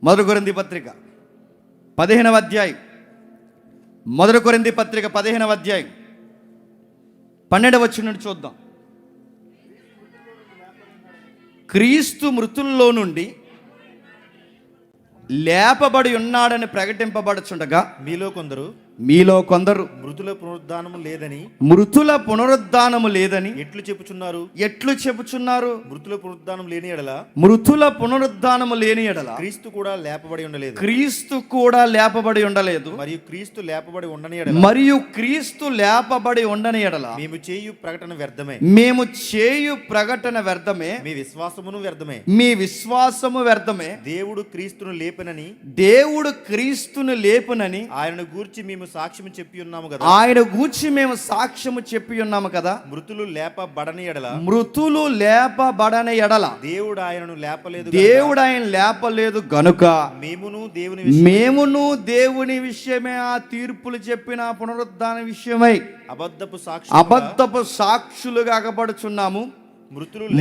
మొదటి కొరింథీ పత్రిక 15వ అధ్యాయం, మొదటి కొరింథీ పత్రిక 15వ అధ్యాయం 12వ వచనం నుండి చూద్దాం. క్రీస్తు మృతుల్లో నుండి లేపబడి ఉన్నాడని ప్రకటింపబడుచుండగా మీలో కొందరు మృతుల పునరుద్ధానము లేదని ఎట్లు చెప్పుచున్నారు. మృతుల పునరుద్ధానము లేని ఎడల క్రీస్తు కూడా లేపబడి ఉండలేదు. మరియు క్రీస్తు లేపబడి ఉండని ఎడల మేము చేయు ప్రకటన వ్యర్థమే, మీ విశ్వాసము వ్యర్థమే. దేవుడు క్రీస్తును లేపునని ఆయన గూర్చి మేము సాక్ష్యము చెప్పి ఉన్నాము కదా. మృతులు లేపబడని ఎడల దేవుడు ఆయన లేపలేదు గనుక మేమును దేవుని విషయమే ఆ తీర్పులు చెప్పిన పునరుద్ధాన విషయమై అబద్ధపు సాక్షులుగా అగపడుచున్నాము.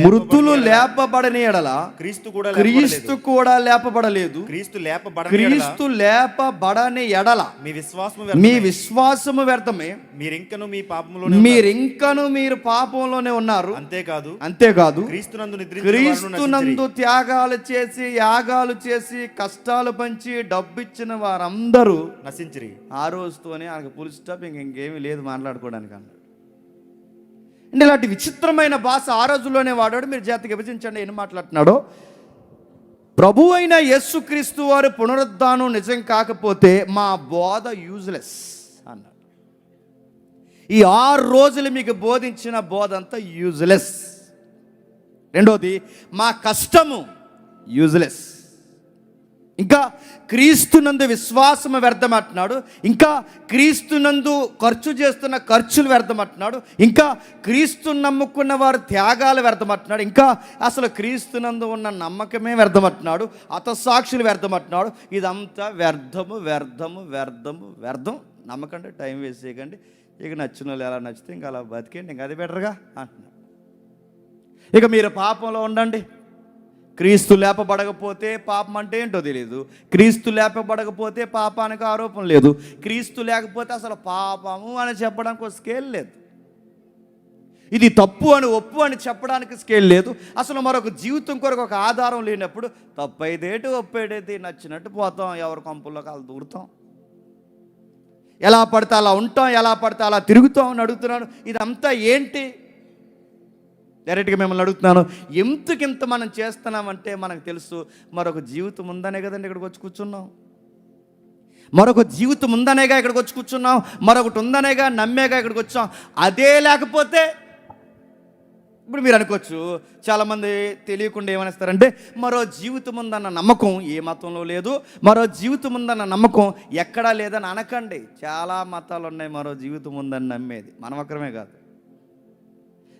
మృతులు లేపబడని ఎడల క్రీస్తు కూడా లేపబడలేదు. క్రీస్తు లేపబడని ఎడల మీ విశ్వాసము వ్యర్థమే, మీరు పాపంలోనే ఉన్నారు. అంతేకాదు క్రీస్తునందు త్యాగాలు చేసి యాగాలు చేసి కష్టాలు పంచి డబ్బిచ్చిన వారందరూ నశించిరి. ఆ రోజుతోనే ఆయనకు ఫుల్ స్టాప్, ఇంకేమీ లేదు మాట్లాడుకోవడానికి అన్నాడు. అంటే ఇలాంటి విచిత్రమైన భాష ఆ రోజుల్లోనే వాడాడు. మీరు జాతికి విభజించండి ఎన్ని మాట్లాడుతున్నాడో. ప్రభు అయిన యేసుక్రీస్తు వారి పునరుద్ధానం నిజం కాకపోతే మా బోధ యూజ్లెస్ అన్నాడు. ఈ 6 రోజులు మీకు బోధించిన బోధ అంతా యూజ్లెస్. రెండోది, మా కష్టము యూజ్లెస్. ఇంకా క్రీస్తునందు విశ్వాసము వ్యర్థమంటున్నాడు. ఇంకా క్రీస్తునందు ఖర్చు చేస్తున్న ఖర్చులు వ్యర్థమంటున్నాడు. ఇంకా క్రీస్తుని నమ్ముకున్న వారు త్యాగాలు వ్యర్థమంటున్నాడు. ఇంకా అసలు క్రీస్తునందు ఉన్న నమ్మకమే వ్యర్థమంటున్నాడు. హతసాక్షులు వ్యర్థమంటున్నాడు. ఇదంతా వ్యర్థం. నమ్మకండి, టైం వేస్ట్ చేయకండి. ఇక నచ్చిన వాళ్ళు ఎలా నచ్చితే ఇంకా అలా బతికేయండి, ఇంకా అది బెటర్గా అంటున్నాడు. ఇక మీరు పాపంలో ఉండండి. క్రీస్తు లేపబడకపోతే పాపం అంటే ఏంటో తెలియదు. క్రీస్తు లేపబడకపోతే పాపానికి ఆరోపణ లేదు. క్రీస్తు లేకపోతే అసలు పాపము అని చెప్పడానికి ఒక స్కేల్ లేదు. ఇది తప్పు అని ఒప్పు అని చెప్పడానికి స్కేల్ లేదు. అసలు మరొక జీవితం కొరకు ఒక ఆధారం లేనప్పుడు తప్పైదేటి ఒప్పేటైతే నచ్చినట్టు పోతాం, ఎవరి కొంపుల్లోకి అలా దూరుతాం, ఎలా పడితే అలా ఉంటాం, ఎలా పడితే అలా తిరుగుతాం అని అడుగుతున్నాను. ఇదంతా ఏంటి? డైరెక్ట్గా మిమ్మల్ని అడుగుతున్నాను, ఎందుకింత మనం చేస్తున్నామంటే మనకు తెలుసు మరొక జీవితం ఉందనే కదండి ఇక్కడికి వచ్చి కూర్చున్నాం. మరొక జీవితం ఉందనేగా ఇక్కడికి వచ్చి కూర్చున్నాం. మరొకటి ఉందనేగా నమ్మేగా ఇక్కడికి వచ్చాం. అదే లేకపోతే ఇప్పుడు మీరు అనుకోవచ్చు, చాలామంది తెలియకుండా ఏమనిస్తారంటే మరో జీవితం ఉందన్న నమ్మకం ఏ మతంలో లేదు, మరో జీవితం ఉందన్న నమ్మకం ఎక్కడా లేదని అనకండి. చాలా మతాలు ఉన్నాయి మరో జీవితం ఉందని నమ్మేది, మనం ఒక్కరమే కాదు.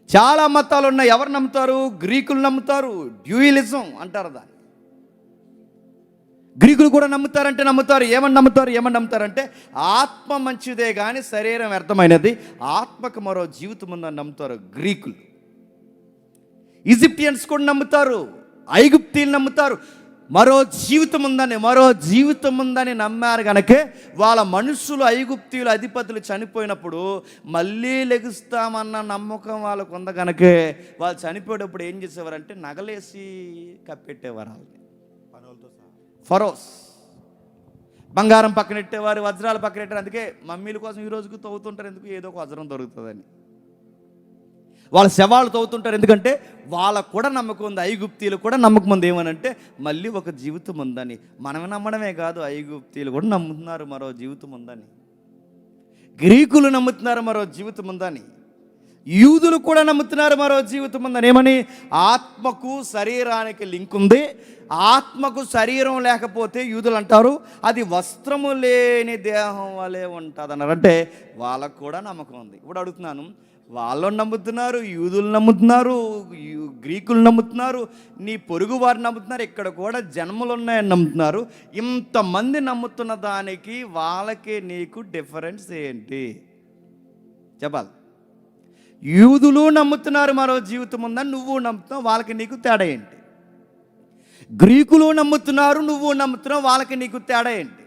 చాలా మతాలు ఉన్నాయి. ఎవరు నమ్ముతారు? గ్రీకులు నమ్ముతారు. డ్యూయలిజం అంటారు దాన్ని. గ్రీకులు కూడా నమ్ముతారు. ఏమని నమ్ముతారంటే ఆత్మ మంచిదే కానీ శరీరం వ్యర్థమైనది, ఆత్మకు మరో జీవితం ఉందని నమ్ముతారు గ్రీకులు. ఈజిప్టియన్స్ కూడా నమ్ముతారు, ఐగుప్తీయులు నమ్ముతారు. మరో జీవితం ఉందని నమ్మారు కనుకే వాళ్ళ మనుషులు ఐగుప్తీయులు అధిపతులు చనిపోయినప్పుడు మళ్ళీ లెగుస్తామన్న నమ్మకం వాళ్ళకు ఉంది కనుకే వాళ్ళు చనిపోయేటప్పుడు ఏం చేసేవారంటే నగలేసి కప్పెట్టేవారు. వాళ్ళని ఫరోస్ బంగారం పక్కనెట్టేవారు, వజ్రాలు పక్కనెట్టారు. అందుకే మమ్మీల కోసం ఈ రోజుకు తవ్వుతుంటారు, ఎందుకు ఏదో ఒక వజ్రం దొరుకుతుందని. వాళ్ళ శవాలు తవ్వుతుంటారు, ఎందుకంటే వాళ్ళకు కూడా నమ్మకం ఉంది. ఐగుప్తీయులు కూడా నమ్మకం ఉంది ఏమనంటే మళ్ళీ ఒక జీవితం ఉందని. మనమే నమ్మడమే కాదు, ఐగుప్తీయులు కూడా నమ్ముతున్నారు మరో జీవితం ఉందని. గ్రీకులు నమ్ముతున్నారు మరో జీవితం ఉందని. యూదులు కూడా నమ్ముతున్నారు మరో జీవితం ఉందని. ఏమని? ఆత్మకు శరీరానికి లింక్ ఉంది. ఆత్మకు శరీరం లేకపోతే యూదులు అంటారు అది వస్త్రము లేని దేహం వలె ఉంటుంది అన్నారు. అంటే వాళ్ళకు కూడా నమ్మకం ఉంది. ఇప్పుడు అడుగుతున్నాను, వాళ్ళు నమ్ముతున్నారు, యూదులు నమ్ముతున్నారు, గ్రీకులు నమ్ముతున్నారు, నీ పొరుగు వారు నమ్ముతున్నారు, ఇక్కడ కూడా జన్మలు ఉన్నాయని నమ్ముతున్నారు. ఇంతమంది నమ్ముతున్న దానికి వాళ్ళకి నీకు డిఫరెన్స్ ఏంటి చెప్పాలి? యూదులు నమ్ముతున్నారు మరో జీవితం ఉందని, నువ్వు నమ్ముతున్నావు, వాళ్ళకి నీకు తేడా ఏంటి? గ్రీకులు నమ్ముతున్నారు, నువ్వు నమ్ముతున్నావు, వాళ్ళకి నీకు తేడా ఏంటి?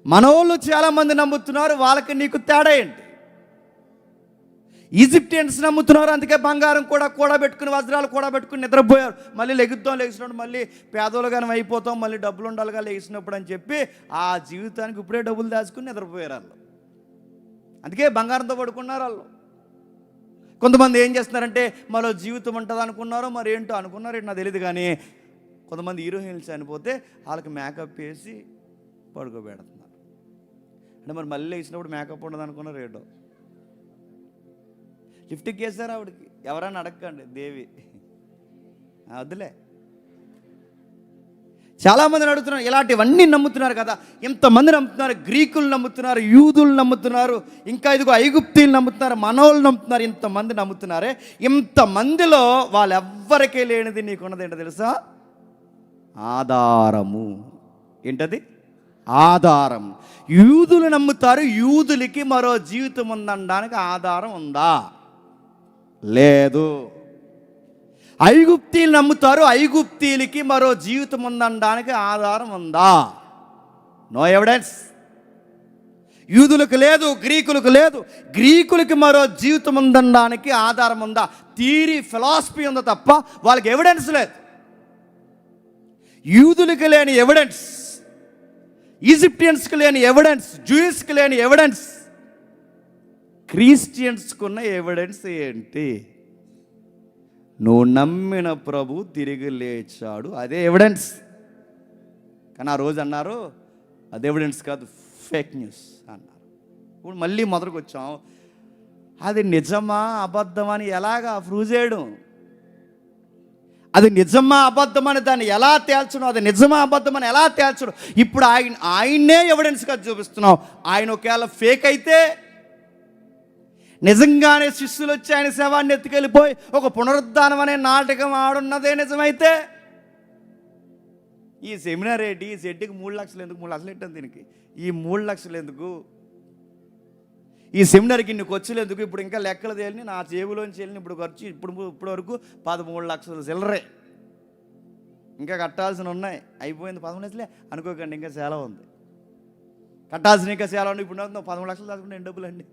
మనోళ్ళు చాలామంది నమ్ముతున్నారు, వాళ్ళకి నీకు తేడా ఏంటి? ఈజిప్టియన్స్ నమ్ముతున్నారు, అందుకే బంగారం కూడా పెట్టుకుని, వజ్రాలు కూడా పెట్టుకుని నిద్రపోయారు. మళ్ళీ లేచినప్పుడు మళ్ళీ పేదోలుగానే అయిపోతాం, మళ్ళీ డబ్బులు ఉండాలిగా లేచినప్పుడు అని చెప్పి ఆ జీవితానికి ఇప్పుడే డబ్బులు దాచుకుని నిద్రపోయారు వాళ్ళు. అందుకే బంగారంతో పడుకున్నారు వాళ్ళు. కొంతమంది ఏం చేస్తున్నారంటే మరో జీవితం ఉంటుంది అనుకున్నారో మరి ఏంటో అనుకున్నారో నాకు తెలియదు, కానీ కొంతమంది హీరోయిన్స్ చనిపోతే వాళ్ళకి మేకప్ వేసి పడుకోబెడుతున్నారు. అంటే మరి మళ్ళీ వేసినప్పుడు మేకప్ ఉండదు అనుకున్నారు ఏంటో. లిఫ్ట్కి వేసారు ఆవిడకి, ఎవరైనా అడగండి, దేవి వద్దులే. చాలామందిని అడుగుతున్నారు, ఇలాంటివన్నీ నమ్ముతున్నారు కదా. ఇంతమంది నమ్ముతున్నారు, గ్రీకులు నమ్ముతున్నారు, యూదులు నమ్ముతున్నారు, ఇంకా ఇదిగో ఐగుప్తీలు నమ్ముతున్నారు, మనోళ్ళు నమ్ముతున్నారు, ఇంతమంది నమ్ముతున్నారే. ఇంతమందిలో వాళ్ళెవ్వరికీ లేనిది నీకున్నది ఏంటో తెలుసా? ఆధారము. ఏంటది? ఆధారం. యూదులు నమ్ముతారు, యూదులకి మరో జీవితం ఉందనడానికి ఆధారం ఉందా? లేదు. ఐగుప్తీలు నమ్ముతారు, ఐగుప్తీలకి మరో జీవితం ఉందనడానికి ఆధారం ఉందా? No evidence. యూదులకు లేదు, గ్రీకులకు లేదు. గ్రీకులకి మరో జీవితం ఉందనడానికి ఆధారం ఉందా? థియరీ, ఫిలాసఫీ ఉందా తప్ప వాళ్ళకి ఎవిడెన్స్ లేదు. యూదులకు లేని ఎవిడెన్స్, ఈజిప్టియన్స్కి లేని ఎవిడెన్స్, జూయిస్కి లేని ఎవిడెన్స్, క్రిస్టియన్స్కున్న ఎవిడెన్స్ ఏంటి? నువ్వు నమ్మిన ప్రభు తిరిగి లేచాడు, అదే ఎవిడెన్స్. కానీ ఆ రోజు అన్నారు అది ఎవిడెన్స్ కాదు, ఫేక్ న్యూస్ అన్నారు. ఇప్పుడు మళ్ళీ మొదటికి వచ్చాం. అది నిజమా అబద్ధమా అని ఎలాగా ప్రూవ్ చేయడం? అది నిజమా అబద్ధమని దాన్ని ఎలా తేల్చడం? అది నిజమా అబద్ధమని ఎలా తేల్చడం? ఇప్పుడు ఆయన్నే ఎవిడెన్స్గా చూపిస్తున్నాం. ఆయన ఒకవేళ ఫేక్ అయితే, నిజంగానే శిష్యులు వచ్చి ఆయన శవాన్ని ఎత్తుకెళ్ళిపోయి ఒక పునరుద్ధానం అనే నాటకం ఆడున్నదే నిజమైతే, ఈ సెమినార్ ఏంటి? ఈ సెట్టికి 3 లక్షలు ఎందుకు? 3 లక్షలు ఏంటండి దీనికి? ఈ 3 లక్షలు ఎందుకు? ఈ సెమినార్కి ఇన్ని ఖర్చులు ఎందుకు? ఇప్పుడు ఇంకా లెక్కలు తేలిని నా జేబులోంచి వెళ్ళిన ఇప్పుడు ఖర్చు ఇప్పుడు వరకు 13 లక్షలు చిల్లరే, ఇంకా కట్టాల్సిన ఉన్నాయి. అయిపోయింది 13 లక్షలే అనుకోకండి, ఇంకా చాలా ఉంది కట్టాల్సిన, ఇంకా చాలా ఉంది. ఇప్పుడు 13 లక్షలు దాచుకుంటే ఎన్ని డబ్బులు అండి?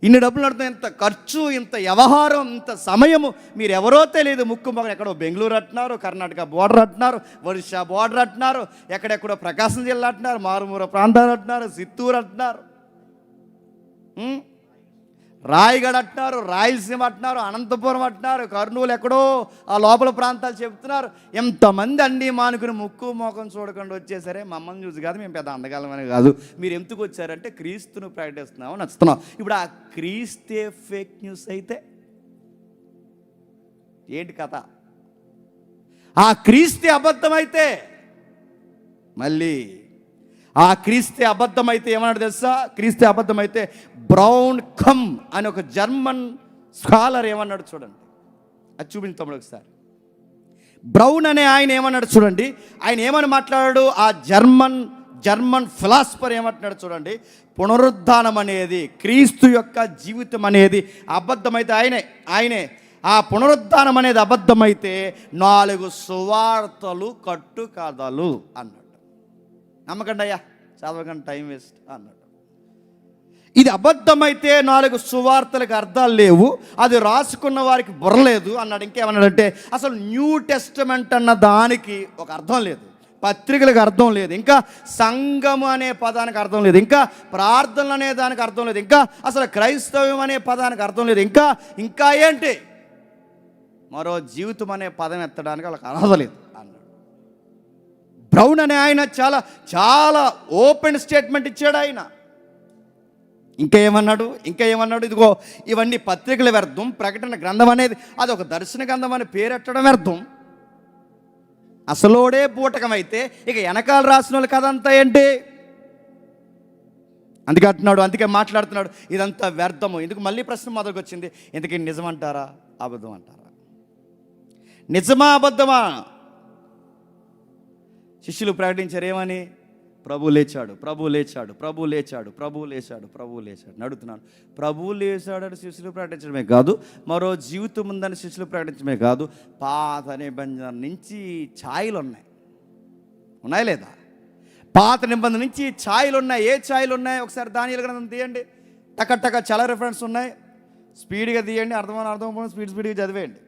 ఇన్ని డబ్బులు నడుతుంది, ఇంత ఖర్చు, ఇంత వ్యవహారం, ఇంత సమయము. మీరు ఎవరో తెలియదు, ముక్కు మొగలు ఎక్కడో బెంగళూరు అంటున్నారు, కర్ణాటక బోర్డర్ అంటున్నారు, ఒడిశా బోర్డర్ అంటున్నారు, ఎక్కడెక్కడో ప్రకాశం జిల్లా అంటున్నారు, మారుమూర ప్రాంతాలు అంటున్నారు, చిత్తూరు అంటున్నారు, రాయగఢ అంటున్నారు, రాయలసీమ అంటున్నారు, అనంతపురం అంటున్నారు, కర్నూలు ఎక్కడో ఆ లోపల ప్రాంతాలు చెప్తున్నారు. ఎంతమంది అన్నీ మానుకుని ముక్కు మోకం చూడకుండా వచ్చేసరే మమ్మల్ని చూసి కాదు, మేము పెద్ద అందగాలమని కాదు, మీరు ఎందుకు వచ్చారంటే క్రీస్తును ప్రకటిస్తున్నాము, నచ్చుతున్నాం. ఇప్పుడు ఆ క్రీస్తే ఫేక్ న్యూస్ అయితే ఏంటి కథ? ఆ క్రీస్తే అబద్ధమైతే, మళ్ళీ ఆ క్రీస్తే అబద్ధమైతే ఏమన్నాడు తెలుసా? క్రీస్తే అబద్ధమైతే బ్రౌన్ కమ్ అని ఒక జర్మన్ స్కాలర్ ఏమన్నాడు చూడండి, అది చూపించి తమ్ముడు ఒకసారి. బ్రౌన్ అనే ఆయన ఏమన్నాడు చూడండి, ఆయన ఏమని మాట్లాడాడు? ఆ జర్మన్ ఫిలాసఫర్ ఏమంటున్నాడు చూడండి. పునరుద్ధానం అనేది, క్రీస్తు యొక్క జీవితం అనేది అబద్ధమైతే ఆయనే ఆ పునరుద్ధానం అనేది అబద్ధమైతే 4 సువార్తలు కట్టు కథలు అన్నాడు. నమ్మకండి అయ్యా, చదవకండి, టైం వేస్ట్ అన్నాడు. ఇది అబద్ధమైతే 4 సువార్తలకు అర్థాలు లేవు, అది రాసుకున్న వారికి బుర్రలేదు అన్నాడు. ఇంకేమన్నాడంటే అసలు న్యూ టెస్టమెంట్ అన్న దానికి ఒక అర్థం లేదు, పత్రికలకు అర్థం లేదు, ఇంకా సంఘము అనే పదానికి అర్థం లేదు, ఇంకా ప్రార్థనలు అనే దానికి అర్థం లేదు, ఇంకా అసలు క్రైస్తవ్యం అనే పదానికి అర్థం లేదు, ఇంకా ఏంటి మరో జీవితం అనే పదం ఎత్తడానికి వాళ్ళకి అర్హత లేదు అన్నాడు. బ్రౌన్ అనే ఆయన చాలా చాలా ఓపెన్ స్టేట్మెంట్ ఇచ్చాడు ఆయన. ఇంకా ఏమన్నాడు? ఇదిగో ఇవన్నీ పత్రికల వ్యర్థం, ప్రకటన గ్రంథం అనేది అది ఒక దర్శన గ్రంథం అని పేరెట్టడం వ్యర్థం. అసలోడే బూటకమైతే ఇక వెనకాల రాసిన వాళ్ళు కథ అంతా ఏంటి? అందుకే మాట్లాడుతున్నాడు ఇదంతా వ్యర్థము. ఎందుకు? మళ్ళీ ప్రశ్న మొదలుకు వచ్చింది, ఇంతకీ నిజమంటారా అబద్ధం అంటారా? నిజమా అబద్ధమా? శిష్యులు ప్రకటించారు ఏమని? ప్రభు లేచాడు, ప్రభు లేచాడు, ప్రభు లేచాడు, ప్రభు లేచాడు, ప్రభు లేచాడు. అడుగుతున్నాను, ప్రభు లేచాడని శిష్యులు ప్రకటించడమే కాదు, మరో జీవితం ఉందని శిష్యులు ప్రకటించడమే కాదు, పాత నిబంధన నుంచి ఛాయలు ఉన్నాయి లేదా? పాత నిబంధన నుంచి ఛాయలు ఉన్నాయి. ఏ ఛాయలు ఉన్నాయి? ఒకసారి దానియేలు గ్రంథం తీయండి. టక చాలా రిఫరెన్స్ ఉన్నాయి. స్పీడ్గా తీయండి, అర్థం స్పీడ్గా చదివేయండి.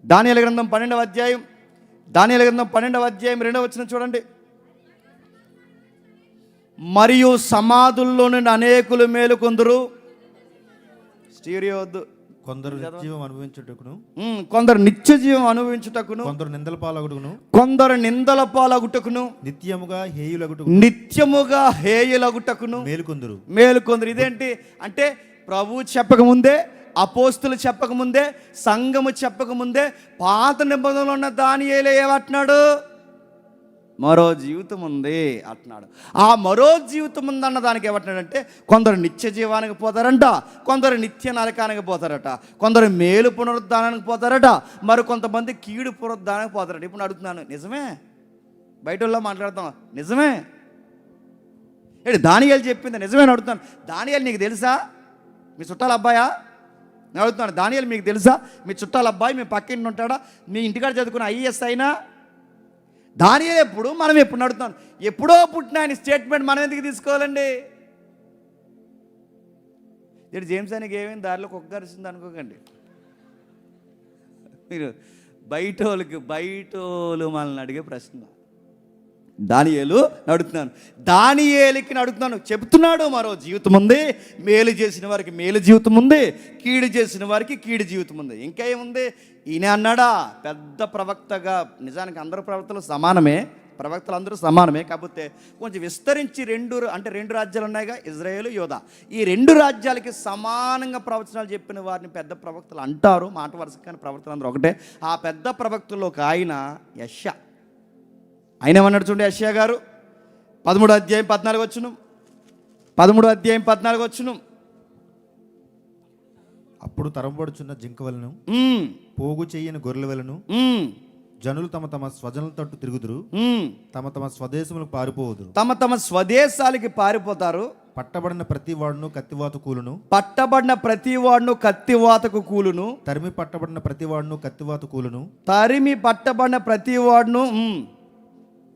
దానియేలు గ్రంథం 12వ అధ్యాయం, దానియేలు గ్రంథం 12వ అధ్యాయం 2వ వచనం చూడండి. మరియు సమాధుల్లో నుండి అనేకులు మేలుకొందురు. స్టీరియో వద్దు. కొందరు నిత్యజీవం అనుభవించుటకును, కొందరు నిత్య జీవం అనుభవించుటకును, కొందరు నిందల పాలగుటకును, కొందరు నిందల పాలగుటకును, నిత్యముగా హేయులగుటకును మేలుకొందురు. ఇదేంటి అంటే, ప్రభు చెప్పకముందే, అపోస్తులు చెప్పకముందే, సంఘము చెప్పకముందే పాత నిబంధనలు ఉన్న దానియేలు ఏమంటున్నాడు? మరో జీవితం ఉంది అంటున్నాడు. ఆ మరో జీవితం ఉందన్న దానికి ఏమంటున్నాడంటే, కొందరు నిత్య జీవానికి పోతారంట, కొందరు నిత్య నరకానికి పోతారట, కొందరు మేలు పునరుద్ధానానికి పోతారట, మరి కొంతమంది కీడు పునరుద్ధానానికి పోతారట. ఇప్పుడు అడుగుతున్నాను, నిజమే? బయట వాళ్ళ మాట్లాడతాం, నిజమే? ఏంటి దానియేలు చెప్పింది నిజమే అడుగుతున్నాను. దానియేలు నీకు తెలుసా? మీ చుట్టాల అబ్బాయా? నేను అడుగుతున్నాను, దానియేలు మీకు తెలుసా? మీ చుట్టాల అబ్బాయి మీ పక్కింటి ఉంటాడా? మీ ఇంటికాడ చదువుకున్న ఐఏఎస్ అయినా? దానియేలు ఎప్పుడు, మనం ఎప్పుడు నడుతున్నాం? ఎప్పుడో పుట్టిన ఆయన స్టేట్మెంట్ మనం ఎందుకు తీసుకోవాలండి? ఇటు జేమ్స్ ఆయనకి ఏమైంది, దారిలో కుక్క కరిచింది అనుకోకండి. మీరు బయట వాళ్ళు మనల్ని అడిగే ప్రశ్న. దానియేలు నడుతున్నాను, దానియేలుకి నడుతున్నాను, చెబుతున్నాడు మరో జీవితం ఉంది, మేలు చేసిన వారికి మేలు జీవితం ఉంది, కీడు చేసిన వారికి కీడు జీవితం ఉంది. ఇంకా ఏముంది? ఈయన అన్నాడా పెద్ద ప్రవక్తగా. నిజానికి అందరూ ప్రవక్తలు సమానమే, ప్రవక్తలు అందరూ సమానమే, కాకపోతే కొంచెం విస్తరించి రెండు రాజ్యాలు ఉన్నాయిగా, ఇజ్రాయేలు, యోధా. ఈ రెండు రాజ్యాలకి సమానంగా ప్రవచనాలు చెప్పిన వారిని పెద్ద ప్రవక్తలు అంటారు. మాట వరుస కానీ ప్రవక్తలు అందరూ ఒకటే. ఆ పెద్ద ప్రవక్తల్లో ఒక ఆయన యెషయా. ఆయన ఏమన్నాడు చూడండి, యెషయా గారు 13వ అధ్యాయం 14వ వచనం. 13వ అధ్యాయం 14వ వచనం. అప్పుడు తరంబడుచున్న జింక వలను, పోగు చెయ్యని గొర్రెల వలను జనులు తమ తమ స్వజనుల తట్టు తిరుగుదురు, తమ తమ స్వదేశములకు పారిపోదురు. తమ స్వదేశాలకి పారిపోతారు. పట్టబడిన ప్రతి వాడును కత్తివాతకు కూలును, తరిమి పట్టబడిన ప్రతి వాడును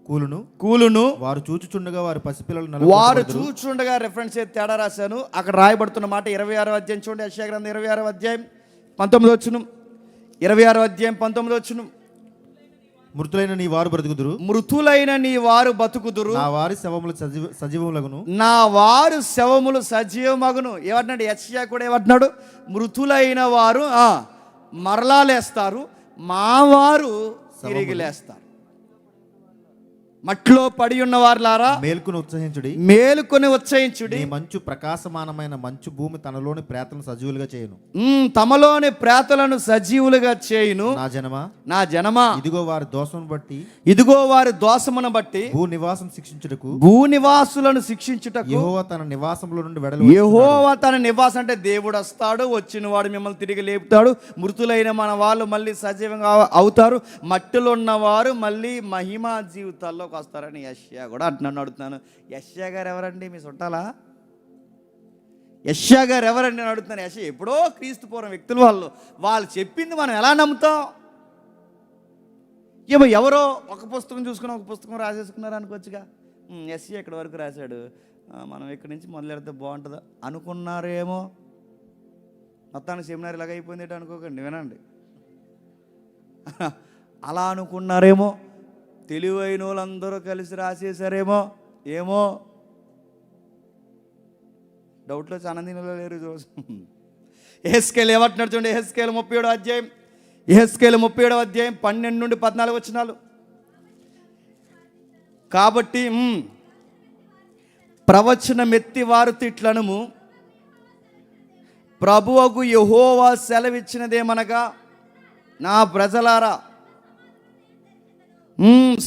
కూలును. వారు చూచుచుండగా రెఫరెన్స్ తేడా రాశాను. అక్కడ రాయబడుతున్న మాట 26వ అధ్యాయం చూడండి. యెషయా గ్రంథం 26వ అధ్యాయం 19వ వచనం. 26వ అధ్యాయం 19వ వచనం. మృతులైన నీ వారు బతుకుదురు, నా వారి శవములు సజీవమగును. ఏమంటున్నాడు యెషయా కూడా? ఏమంటున్నాడు? మృతులైన వారు మరలా లేస్తారు, మా వారు తిరిగి లేస్తారు. మట్లో పడి ఉన్న వారులారా మేలుకొని ఉత్సహించుడి. మంచు ప్రకాశమానమైన మంచు భూమి తనలోని ప్రేతలను సజీవులుగా చేయును. తమలోని ప్రేతలను సజీవులుగా చేయును. నా జనమా ఇదిగో వారి దోషమును బట్టి భూనివాసులను శిక్షించుటకు యెహోవా తన నివాసంలో నుండి యెహోవా తన నివాసం అంటే దేవుడు వస్తాడు, వచ్చిన వాడు మిమ్మల్ని తిరిగి లేపుతాడు. మృతులైన మన వాళ్ళు మళ్ళీ సజీవంగా అవుతారు, మట్టిలో ఉన్నవారు మళ్ళీ మహిమా జీవితాల్లో వస్తారని యెషయా కూడా అడుగుతున్నాను. యెషయా గారు ఎవరండి? మీ చుట్టాలా? యెషయా గారు ఎవరండి అని అడుగుతున్నాను. యెషయా ఎప్పుడో క్రీస్తు పూర్వం వ్యక్తులు. వాళ్ళు చెప్పింది మనం ఎలా నమ్ముతాం? ఎవరో ఒక పుస్తకం చూసుకుని ఒక పుస్తకం రాసేసుకున్నారు అనుకోవచ్చుగా. యెషయా ఇక్కడ వరకు రాశాడు, మనం ఇక్కడి నుంచి మొదలెడితే బాగుంటుందా అనుకున్నారేమో. మొత్తానికి సెమినార్ ఇలాగ అయిపోయింది అనుకోకండి, వినండి. అలా అనుకున్నారేమో, తెలివైన వాళ్ళందరూ కలిసి రాసేసారేమో, ఏమో డౌట్లో ఆనందంలో లేరు. యెహెజ్కేలు ఏమంటున్నాడు చూడండి. యెహెజ్కేలు 37వ అధ్యాయం 12 నుండి 14 వచనాలు. కాబట్టి ప్రవచనమెత్తి వారు తిట్లనుము, ప్రభువగు యెహోవా సెలవిచ్చినదేమనగా, నా ప్రజలారా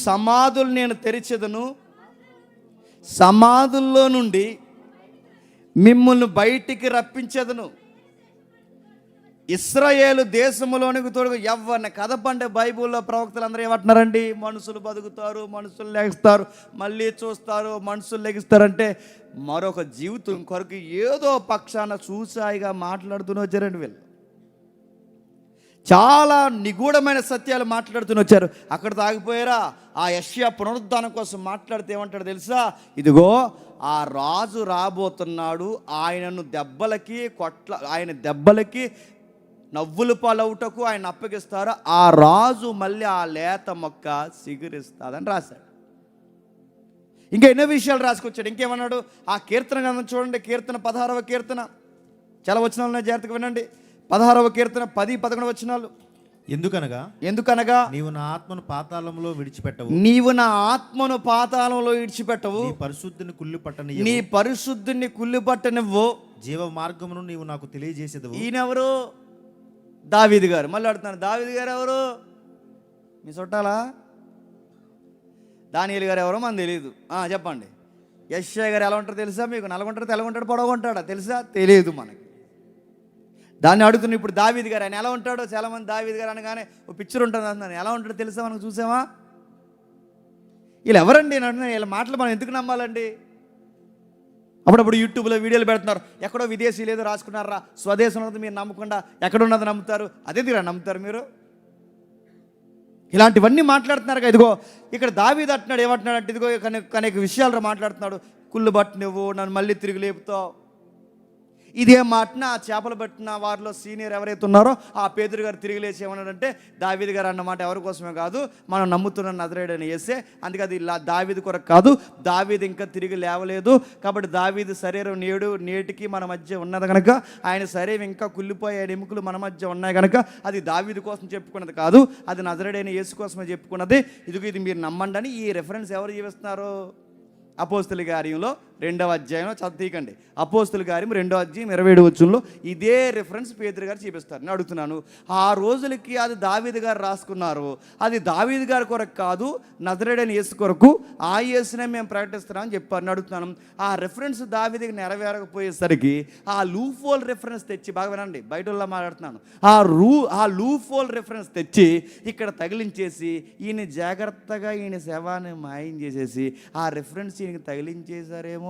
సమాధులు నేను తెరిచెదను, సమాధుల్లో నుండి మిమ్మల్ని బయటికి రప్పించెదను. ఇశ్రాయేలు దేశంలోనికి తోడు ఎవరిని కదపండి. బైబిల్లో ప్రవక్తలు అందరూ ఏమంటున్నారండి? మనుషులు బతుకుతారు, మనుషులు లెగిస్తారు, మళ్ళీ చూస్తారు, మనుషులు లెగిస్తారంటే మరొక జీవితం కొరకు ఏదో పక్షాన చూసాయిగా మాట్లాడుతూనే వచ్చారండి వీళ్ళు. చాలా నిగూఢమైన సత్యాలు మాట్లాడుతూనే వచ్చారు. అక్కడ తాగిపోయారా? ఆ యెషయా పునరుద్ధానం కోసం మాట్లాడితే ఏమంటాడు తెలుసా? ఇదిగో ఆ రాజు రాబోతున్నాడు, ఆయన దెబ్బలకి నవ్వులు పాలవుటకు ఆయన అప్పగిస్తారు, ఆ రాజు మళ్ళీ ఆ లేత మొక్క సిగురిస్తాదని రాశాడు. ఇంకా ఎన్నో విషయాలు రాసుకొచ్చాడు. ఇంకేమన్నాడు? ఆ కీర్తన గ్రంథం చూడండి, కీర్తన 16వ కీర్తన, చాలా వచనాలు జాగ్రత్తగా వినండి. 16వ కీర్తన 10-11 వచనాలు. ఎందుకనగా నీవు నా ఆత్మను పాతాళంలో విడిచిపెట్టవు, నీ పరిశుద్ధిని కుళ్ళిపట్టనివ్వు, జీవ మార్గమును నీవు నాకు తెలియజేసేదవు. ఈయనెవరు? దావీదు గారు. మళ్ళీ అడుగుతున్నాను, దావీదు గారు ఎవరు? మీ చుట్టాలా? దానియేలు గారు ఎవరో మనకు తెలియదు. చెప్పండి. యెషయా గారు ఎలా ఉంటారో తెలుసా మీకు? నల్లగుంటాడు, తెల్లగుంటాడు, పొడవుంటాడా తెలుసా? తెలియదు మనకి. దాన్ని అడుగుతున్నా. ఇప్పుడు దావీదు గారు ఆయన ఎలా ఉంటాడో, చాలామంది దావీదు గారు అనగానే ఓ పిక్చర్ ఉంటుంది అంటున్నాను. ఎలా ఉంటాడో తెలుసా మనకు? చూసామా? వీళ్ళు ఎవరండి అని అంటున్నాను. వీళ్ళ మాటలు మనం ఎందుకు నమ్మాలండి? అప్పుడప్పుడు యూట్యూబ్లో వీడియోలు పెడుతున్నారు, ఎక్కడో విదేశీ లేదో రాసుకున్నారా, స్వదేశం ఉన్నది మీరు నమ్మకుండా ఎక్కడున్నది నమ్ముతారు. అదే తీరా నమ్ముతారు మీరు? ఇలాంటివన్నీ మాట్లాడుతున్నారు. ఇదిగో ఇక్కడ దావీదు అంటున్నాడు, ఏమంటున్నాడు అంటే, ఇదిగో అనేక విషయాలు మాట్లాడుతున్నాడు. కుళ్ళు బట్టి నువ్వు నన్ను మళ్ళీ తిరిగి లేపుతావు. ఇదే మాటన ఆ చేపలు పట్టిన వారిలో సీనియర్ ఎవరైతే ఉన్నారో ఆ పేతురు గారు తిరిగి లేచి ఏమన్నాడంటే, దావీదు గారు అన్నమాట ఎవరి కోసమే కాదు, మనం నమ్ముతున్న నజరేయుడైన యేసే, అందుకే అది దావీదు కొరకు కాదు, దావీదు ఇంకా తిరిగి లేవలేదు కాబట్టి దావీదు శరీరం నేటికి మన మధ్య ఉన్నది కనుక, ఆయన శరీరం ఇంకా కుళ్ళిపోయే ఎముకలు మన మధ్య ఉన్నాయి కనుక అది దావీదు కోసం చెప్పుకున్నది కాదు, అది నజరేయుడైన యేసు కోసమే చెప్పుకున్నది. ఇది మీరు నమ్మండి అని ఈ రెఫరెన్స్ ఎవరు జీవిస్తున్నారు? అపోస్తుల కార్యంలో 2వ అధ్యాయంలో చదవకండి. అపోస్తుల కార్యం 2వ అధ్యాయం 27 వచనంలో ఇదే రిఫరెన్స్ పేతురు గారు చూపిస్తారు. నేను అడుగుతున్నాను, ఆ రోజులకి అది దావీదు గారు రాసుకున్నారు, అది దావీదు గారి కొరకు కాదు, నజరేయుడైన యేసు కొరకు, ఆ యేసునే మేము ప్రకటిస్తున్నామని చెప్పారు. నేను అడుగుతున్నాను, ఆ రిఫరెన్స్ దావీదుకి నెరవేరకపోయేసరికి ఆ లూఫోల్ రిఫరెన్స్ తెచ్చి, బాగా వినండి, బయటల్లో మాట్లాడుతున్నాను, ఆ లూఫోల్ రిఫరెన్స్ తెచ్చి ఇక్కడ తగిలించేసి ఈయన జాగ్రత్తగా ఈయన శవాన్ని మాయం చేసేసి ఆ రిఫరెన్స్ ఈయనకి తగిలించేశారేమో.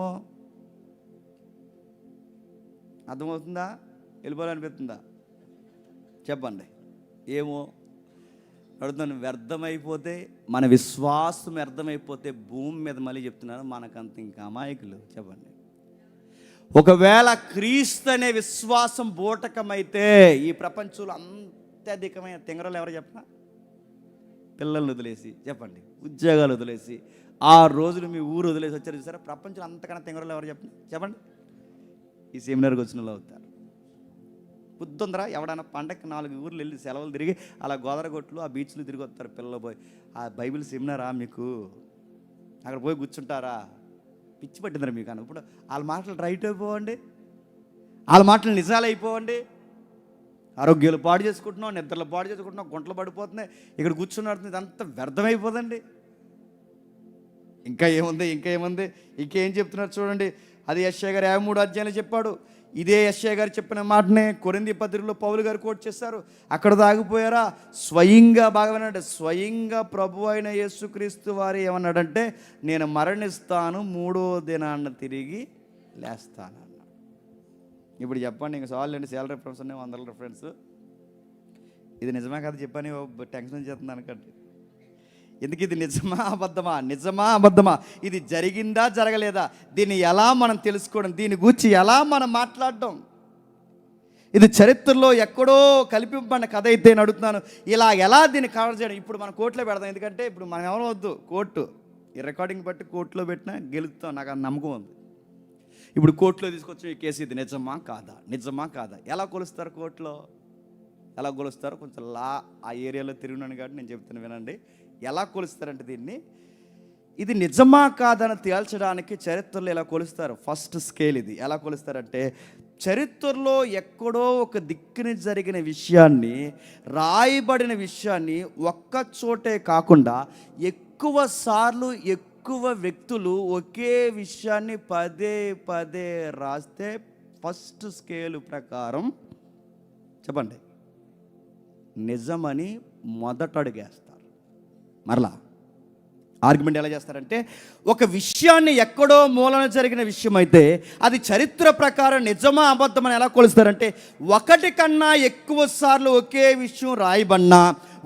అర్థమవుతుందా? వెళ్ళిపోవాలనిపిస్తుందా? చెప్పండి. ఏమో అడుగుతాను. వ్యర్థమైపోతే, మన విశ్వాసం వ్యర్థమైపోతే భూమి మీద మళ్ళీ చెప్తున్నాను, మనకంత ఇంకా అమాయకులు. చెప్పండి. ఒకవేళ క్రీస్తు అనే విశ్వాసం బూటకమైతే ఈ ప్రపంచంలో అత్యధికమైన తింగరలు ఎవరు చెప్పనా? పిల్లల్ని వదిలేసి, చెప్పండి, ఉద్యోగాలు వదిలేసి, 6 రోజులు మీ ఊరు వదిలేసి వచ్చారు చూసారా, ప్రపంచంలో అంతకన్నా తింగరలు ఎవరు చెప్పండి. ఈ సెమినార్కి వచ్చిన వాళ్ళు అవుతారు. బుద్ధుందరా? ఎవడన్నా పండగకి 4 ఊర్లు వెళ్ళి సెలవులు తిరిగి అలా గోదరగొట్లు ఆ బీచ్లు తిరిగి వస్తారు పిల్లలు పోయి. ఆ బైబిల్ సెమినారా మీకు? అక్కడ పోయి కూర్చుంటారా? పిచ్చి పట్టిందిరా మీకు అని. ఇప్పుడు వాళ్ళ మాటలు రైట్ అయిపోవండి, వాళ్ళ మాటలు నిజాలు అయిపోవండి. ఆరోగ్యాలు పాడు చేసుకుంటున్నాం, నిద్రలు పాడు చేసుకుంటున్నాం, గుంటలు పడిపోతున్నాయి, ఇక్కడ కూర్చున్నాడు, ఇదంతా వ్యర్థమైపోదండి. ఇంకా ఏముంది? ఇంకేం చెప్తున్నారు చూడండి. అది యెషయా గారు 53వ అధ్యాయంలో చెప్పాడు. ఇదే యెషయా గారు చెప్పిన మాటనే కొరింథీ పత్రికలో పౌలు గారు కోట్ చేశారు. అక్కడ దాగిపోయారా? స్వయంగా, బాగా వినండి, స్వయంగా ప్రభు అయిన యేసుక్రీస్తు వారు ఏమన్నాడంటే, నేను మరణిస్తాను, 3వ దినాన్న తిరిగి లేస్తాను అన్నాడు. ఇప్పుడు చెప్పండి, ఇంక సవాళ్ళు అండి, సేల్ రిఫరెన్స్ ఉన్నాయి, 100 రిఫరెన్స్. ఇది నిజమే కదా చెప్పని టెన్షన్ చేస్తుంది అనుకోండి. ఎందుకు ఇది నిజమా అబద్ధమా? ఇది జరిగిందా జరగలేదా? దీన్ని ఎలా మనం తెలుసుకోవడం, దీని గురించి ఎలా మనం మాట్లాడడం? ఇది చరిత్రలో ఎక్కడో కల్పింపబడిన కథ అయితే నేను అడుగుతున్నాను, ఇలా ఎలా దీన్ని కవర్ చేయడం? ఇప్పుడు మనం కోర్టులో పెడదాం, ఎందుకంటే ఇప్పుడు మనం ఎవరో వద్దు, కోర్టు ఈ రికార్డింగ్ బట్టి కోర్టులో పెట్టినా గెలుస్తాం, నాకు ఆ నమ్మకం ఉంది. ఇప్పుడు కోర్టులో తీసుకొచ్చి ఈ కేసు ఇది నిజమా కాదా ఎలా కొలుస్తారు? కోర్టులో ఎలా కొలుస్తారు? కొంచెం ఆ ఏరియాలో తిరిగినాను కాబట్టి నేను చెప్తాను, వినండి. ఎలా కొలుస్తారంటే దీన్ని, ఇది నిజమా కాదని తేల్చడానికి చరిత్రలో ఎలా కొలుస్తారు. ఫస్ట్ స్కేల్ ఇది. ఎలా కొలుస్తారంటే, చరిత్రలో ఎక్కడో ఒక దిక్కుని జరిగిన విషయాన్ని, రాయబడిన విషయాన్ని ఒక్క చోటే కాకుండా ఎక్కువ సార్లు ఎక్కువ వ్యక్తులు ఒకే విషయాన్ని పదే రాస్తే ఫస్ట్ స్కేలు ప్రకారం, చెప్పండి, నిజమని మొదట అడుగేస్తారు. మరలా ఆర్గ్యుమెంట్ ఎలా చేస్తారంటే, ఒక విషయాన్ని ఎక్కడో మూలన జరిగిన విషయం అయితే అది చరిత్ర ప్రకారం నిజమా అబద్ధమని ఎలా కొలుస్తారంటే, ఒకటి కన్నా ఎక్కువ సార్లు ఒకే విషయం రాయబడినా,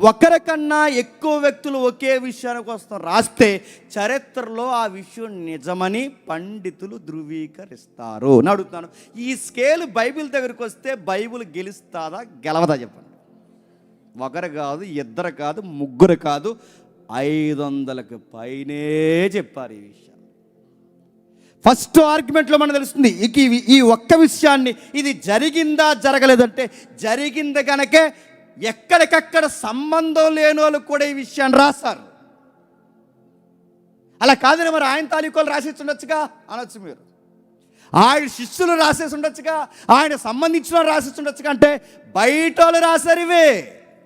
ఒకరికన్నా ఎక్కువ వ్యక్తులు ఒకే విషయాని కోసం రాస్తే చరిత్రలో ఆ విషయం నిజమని పండితులు ధృవీకరిస్తారు అని అడుగుతున్నాను. ఈ స్కేల్ బైబిల్ దగ్గరికి వస్తే బైబిల్ గెలుస్తుందా గెలవదా చెప్పండి? ఒకరు కాదు, ఇద్దరు కాదు, ముగ్గురు కాదు, 500కి పైనే చెప్పారు ఈ విషయం. ఫస్ట్ ఆర్గ్యుమెంట్లో మనకు తెలుస్తుంది ఈ ఒక్క విషయాన్ని, ఇది జరిగిందా జరగలేదంటే జరిగింది కనుకే ఎక్కడికక్కడ సంబంధం లేని వాళ్ళు కూడా ఈ విషయాన్ని రాశారు. అలా కాదని మరి ఆయన తాలూకాలు రాసేసి ఉండొచ్చుగా అనొచ్చు మీరు. ఆయన శిష్యులు రాసేసి ఉండొచ్చుగా, ఆయన సంబంధించిన వాళ్ళు రాసేసి ఉండొచ్చుగా. అంటే బయట వాళ్ళు రాశారు, ఇవే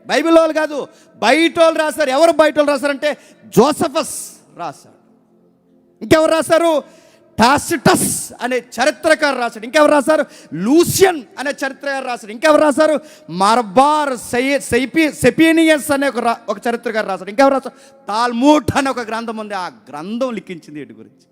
బైబిల్ వాళ్ళు కాదు, బయట వాళ్ళు రాశారు. ఎవరు బయట వాళ్ళు రాశారంటే జోసఫస్ రాశాడు. ఇంకెవరు రాశారు? టాసిటస్ అనే చరిత్రకారు రాశాడు. ఇంకెవరు రాశారు? లూసియన్ అనే చరిత్రకారు రాశాడు. ఇంకెవరు రాశారు? మార్బార్ సెపీనియస్ అనే ఒక చరిత్రకారు రాశాడు. ఇంకెవరు రాశారు? తాల్మూడ్ అనే ఒక గ్రంథం ఉంది. ఆ గ్రంథం లిఖించింది వీటి గురించి.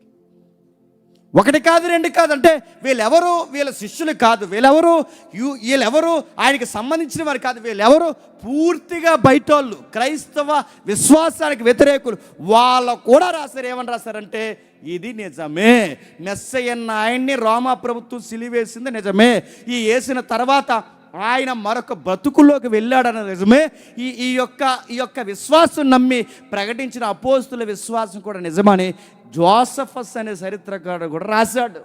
ఒకటి కాదు, రెండు కాదు. అంటే వీళ్ళెవరు? వీళ్ళ శిష్యులు కాదు. వీళ్ళెవరు ఆయనకి సంబంధించిన వారు కాదు. వీళ్ళెవరు? పూర్తిగా బయటోళ్ళు, క్రైస్తవ విశ్వాసానికి వ్యతిరేకులు. వాళ్ళు కూడా రాశారు. ఏమని రాశారంటే, ఇది నిజమే, మెస్సయ్యన్న ఆయన్ని రోమా ప్రభుత్వం సిలివేసింది నిజమే, ఈ వేసిన తర్వాత ఆయన మరొక బ్రతుకుల్లోకి వెళ్ళాడన్న నిజమే, ఈ యొక్క విశ్వాసం నమ్మి ప్రకటించిన అపోస్తుల విశ్వాసం కూడా నిజమని జోసఫస్ అనే చరిత్రకారుడు కూడా రాశాడు.